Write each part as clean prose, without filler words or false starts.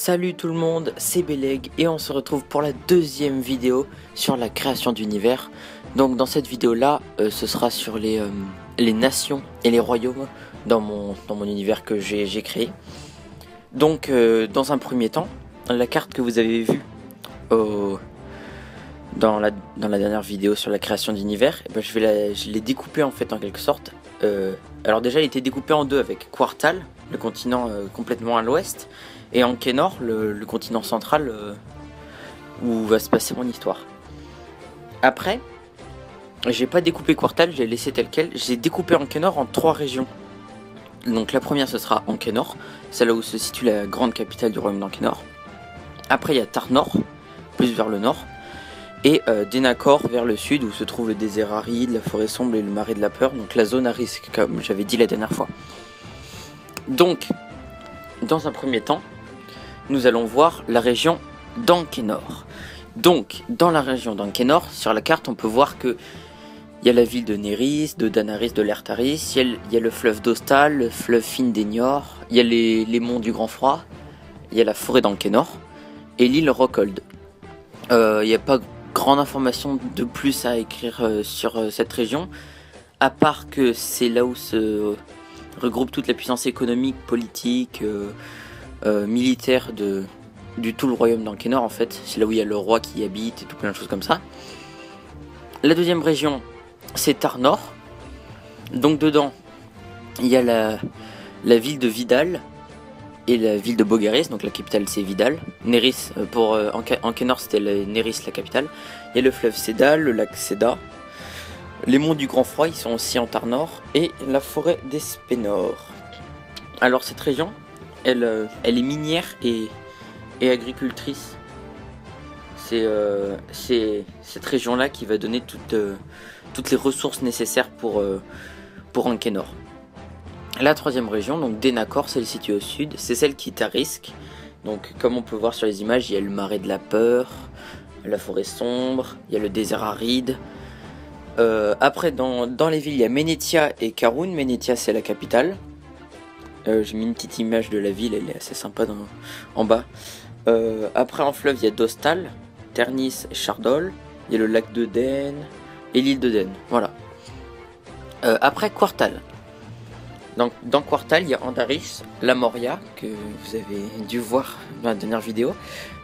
Salut tout le monde, c'est Beleg et on se retrouve pour la deuxième vidéo sur la création d'univers. Donc dans cette vidéo là, ce sera sur les nations et les royaumes dans mon univers que j'ai créé. Donc dans un premier temps, la carte que vous avez vue dans la dernière vidéo sur la création d'univers, je l'ai découpée en fait en quelque sorte. Alors déjà elle était découpée en deux avec Quartal, le continent complètement à l'ouest, et Ankenor, le continent central où va se passer mon histoire. Après, j'ai pas découpé Quartal, j'ai laissé tel quel. J'ai découpé Ankenor en 3 régions. Donc la première ce sera Ankenor, c'est là où se situe la grande capitale du royaume d'Ankenor. Après il y a Tarnor, plus vers le nord. Et Denakor vers le sud où se trouve le désert aride, la forêt sombre et le marais de la peur. Donc la zone à risque comme j'avais dit la dernière fois. Donc, dans un premier temps, nous allons voir la région d'Ankenor. Donc, dans la région d'Ankenor, sur la carte, on peut voir que il y a la ville de Nerys, de Danaris, de Lertaris, il y a le fleuve d'Ostal, le fleuve Findenior, il y a les monts du Grand Froid, il y a la forêt d'Ankenor et l'île Rockhold. Il n'y a pas grande information de plus à écrire sur cette région, à part que c'est là où se regroupe toute la puissance économique, politique, militaire du tout le royaume d'Ankenor en fait. C'est là où il y a le roi qui y habite et tout plein de choses comme ça. La deuxième région, c'est Tarnor. Donc dedans, il y a la ville de Vidal et la ville de Bogaris, donc la capitale c'est Vidal. Nerys, pour Ankenor c'était Nerys la capitale. Il y a le fleuve Cédal, le lac Céda. Les monts du Grand Froid, ils sont aussi en Tarnor, et la forêt d'Espenor. Alors cette région, elle est minière et agricultrice. C'est cette région-là qui va donner toutes les ressources nécessaires pour Ankenor. La troisième région, donc Denakor, celle située au sud, c'est celle qui est à risque. Donc comme on peut voir sur les images, il y a le marais de la peur, la forêt sombre, il y a le désert aride. Après dans les villes il y a Menetia et Karun. Menetia c'est la capitale. J'ai mis une petite image de la ville, elle est assez sympa en bas. Après en fleuve il y a Dostal, Ternis et Chardol. Il y a le lac de Den et l'île de Den. Voilà. Après Quartal. Donc dans Quartal il y a Andaris, la Moria que vous avez dû voir dans la dernière vidéo,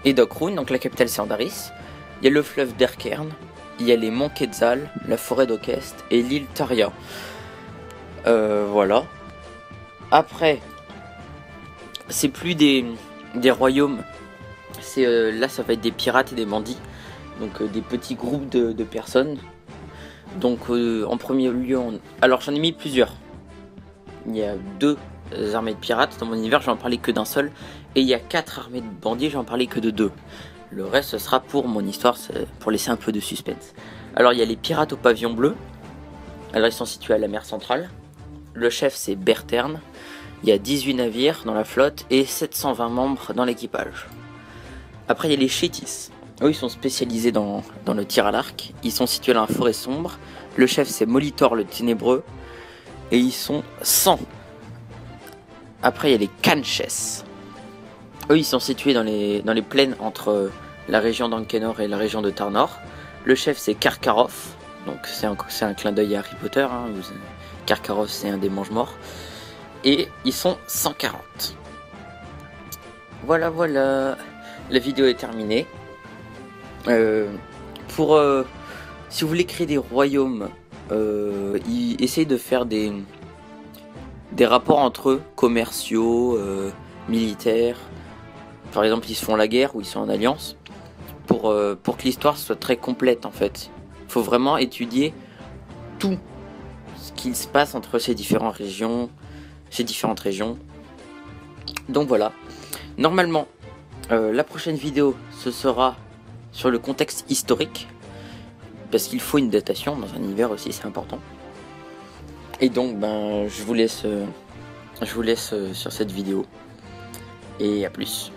et Docrun, donc la capitale c'est Andaris. Il y a le fleuve d'Erkern. Il y a les monts Quetzal, la forêt d'Okest et l'île Taria. Voilà. Après, c'est plus des royaumes. Là, ça va être des pirates et des bandits. Donc des petits groupes de personnes. Donc en premier lieu, alors j'en ai mis plusieurs. Il y a 2 armées de pirates. Dans mon univers, j'en parlais que d'un seul. Et il y a 4 armées de bandits, j'en parlais que de 2. Le reste, ce sera pour mon histoire, pour laisser un peu de suspense. Alors, il y a les pirates au pavillon bleu. Alors, ils sont situés à la mer centrale. Le chef, c'est Bertern. Il y a 18 navires dans la flotte et 720 membres dans l'équipage. Après, il y a les Chétis. Eux, ils sont spécialisés dans le tir à l'arc. Ils sont situés dans la forêt sombre. Le chef, c'est Molitor le Ténébreux. Et ils sont 100. Après, il y a les Canches. Eux, ils sont situés dans les plaines entre la région d'Ankenor et la région de Tarnor. Le chef, c'est Karkaroff. Donc, c'est un clin d'œil à Harry Potter. Hein. Karkaroff, c'est un des mange-morts. Et ils sont 140. Voilà. La vidéo est terminée. Si vous voulez créer des royaumes, essayez de faire des rapports entre eux, commerciaux, militaires. Par exemple, ils se font la guerre ou ils sont en alliance. Pour que l'histoire soit très complète en fait. Il faut vraiment étudier tout ce qu'il se passe entre ces différentes régions. Donc voilà. Normalement, la prochaine vidéo, ce sera sur le contexte historique. Parce qu'il faut une datation dans un univers aussi, c'est important. Et donc, je vous laisse sur cette vidéo. Et à plus.